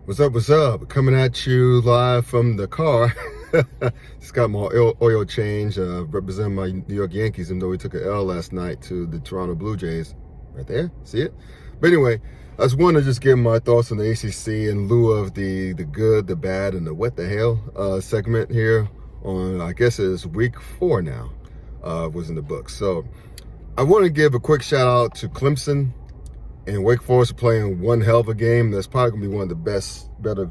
What's up? What's up? Coming at you live from the car. Just got my oil change, representing my New York Yankees, even though we took an L last night to the Toronto Blue Jays. Right there, see it? But anyway, I just wanted to just give my thoughts on the ACC in lieu of the good, the bad, and the what the hell segment here on, I guess it's week 4 now, was in the books. So I want to give a quick shout out to Clemson and Wake Forest playing one hell of a game. That's probably going to be one of the better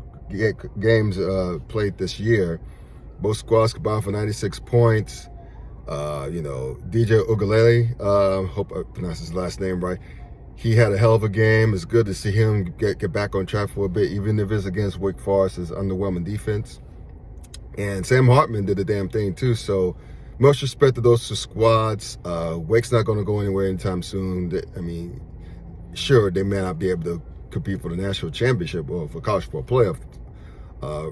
games played this year. Both squads combined for 96 points. DJ Ugalele, hope I pronounced his last name right. He had a hell of a game. It's good to see him get back on track for a bit, even if it's against Wake Forest's underwhelming defense. And Sam Hartman did the damn thing too. So much respect to those two squads. Wake's not going to go anywhere anytime soon. Sure, they may not be able to compete for the national championship or for college football playoff.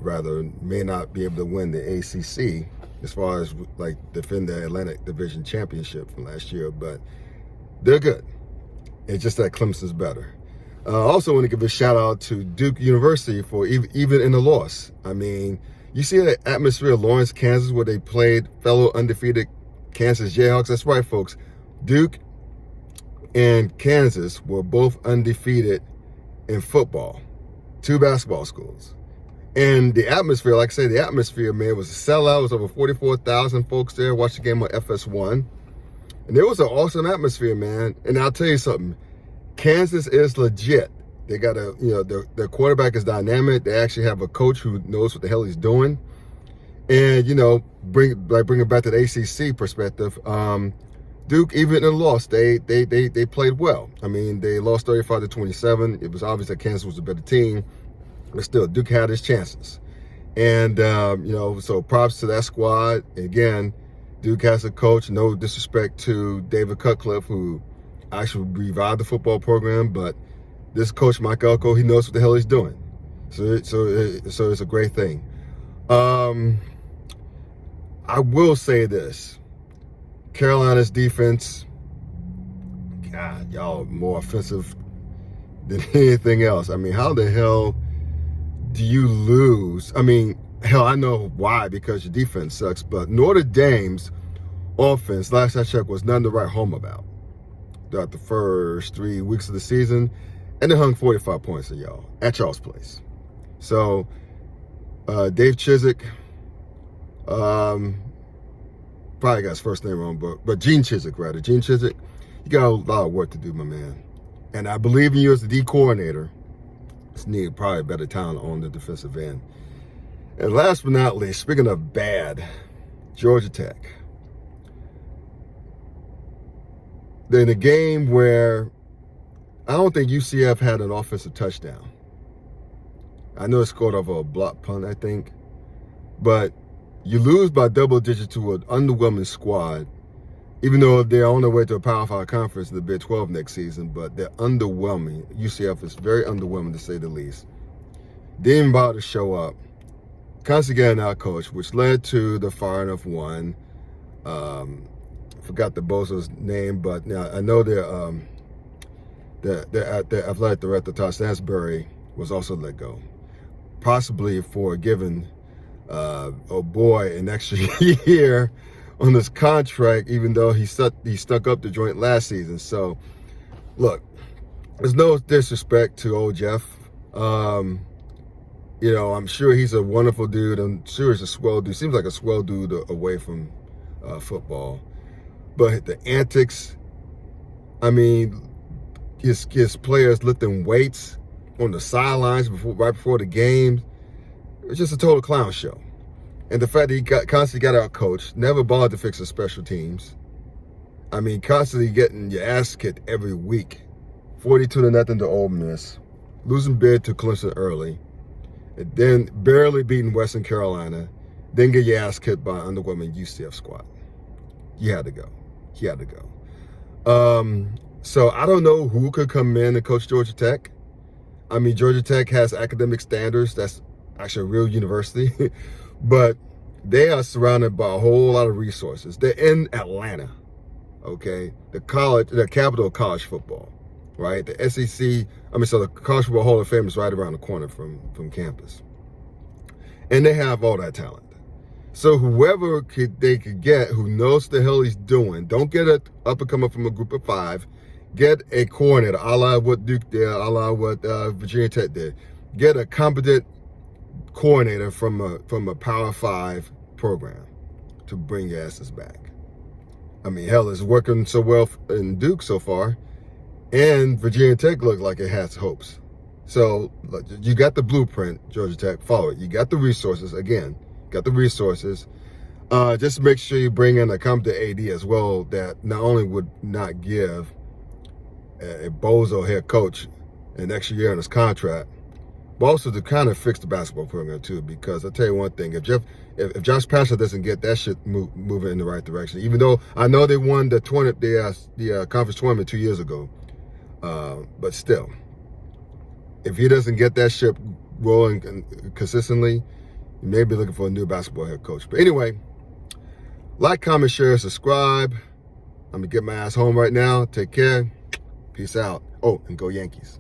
Rather, may not be able to win the ACC as far as like defend the Atlantic Division championship from last year, but they're good. It's just that Clemson's better. I also want to give a shout out to Duke University for even in the loss. I mean, you see the atmosphere of Lawrence, Kansas, where they played fellow undefeated Kansas Jayhawks. That's right, folks. Duke and Kansas were both undefeated in football, 2 basketball schools. And the atmosphere, like I say, the atmosphere, man, was a sellout. It was over 44,000 folks there, watched the game on FS1. And it was an awesome atmosphere, man. And I'll tell you something, Kansas is legit. They got their quarterback is dynamic. They actually have a coach who knows what the hell he's doing. And, bring it back to the ACC perspective, Duke, even in the loss, they played well. I mean, they lost 35-27. It was obvious that Kansas was a better team, but still, Duke had his chances. And so props to that squad. Again, Duke has a coach. No disrespect to David Cutcliffe, who actually revived the football program, but this coach, Mike Elko, he knows what the hell he's doing. So it's a great thing. I will say this. Carolina's defense, God, y'all more offensive than anything else. I mean, how the hell do you lose? I mean, hell, I know why, because your defense sucks, but Notre Dame's offense, last I checked, was none to write home about throughout the first 3 weeks of the season, and they hung 45 points on y'all at y'all's place. So, Dave Chizik, probably got his first name wrong, but Gene Chizik, rather. Gene Chizik, you got a lot of work to do, my man. And I believe in you as the D coordinator. It's needed probably better talent on the defensive end. And last but not least, speaking of bad, Georgia Tech. They're in a game where I don't think UCF had an offensive touchdown. I know it scored off a block punt, I think. But you lose by double digits to an underwhelming squad, even though they're on their way to a Power 5 conference in the Big 12 next season, but they're underwhelming. UCF is very underwhelming, to say the least. Didn't even bother to show up. Constantly getting out coach, which led to the firing of one. Forgot the Bosa's name, but now I know their athletic director, Todd Stansbury, was also let go. Possibly for giving an extra year on this contract, even though he stuck up the joint last season. So, look, there's no disrespect to old Jeff. I'm sure he's a wonderful dude. I'm sure he's a swell dude. Seems like a swell dude away from football. But the antics, I mean, his players lifting weights on the sidelines right before the game, it's just a total clown show. And the fact that he constantly got out coached, never bothered to fix his special teams. I mean, constantly getting your ass kicked every week. 42-0 to Ole Miss, losing bid to Clemson early, and then barely beating Western Carolina, then get your ass kicked by an underwhelming UCF squad. You had to go. He had to go. So I don't know who could come in and coach Georgia Tech. I mean, Georgia Tech has academic standards. That's actually a real university. But they are surrounded by a whole lot of resources. They're in Atlanta, okay? The capital of college football. right? The so the College Football Hall of Fame is right around the corner from campus. And they have all that talent. So whoever they could get who knows the hell he's doing, don't get an up-and-comer from a group of 5. Get a coordinator, a la what Duke did, a la what Virginia Tech did. Get a competent coordinator from a Power 5 program to bring your asses back. I mean, hell, it's working so well in Duke so far, and Virginia Tech looks like it has hopes. So you got the blueprint, Georgia Tech, follow it. You got the resources, again, just make sure you bring in a competent AD as well that not only would not give a bozo head coach an extra year on his contract, but also to kind of fix the basketball program too. Because I'll tell you one thing, if Josh Pastner doesn't get that shit moving in the right direction, even though I know they won the conference tournament 2 years ago, but still, if he doesn't get that ship rolling consistently, you may be looking for a new basketball head coach. But anyway, like, comment, share, subscribe. I'm gonna get my ass home right now. Take care. Peace out. Oh, and go Yankees.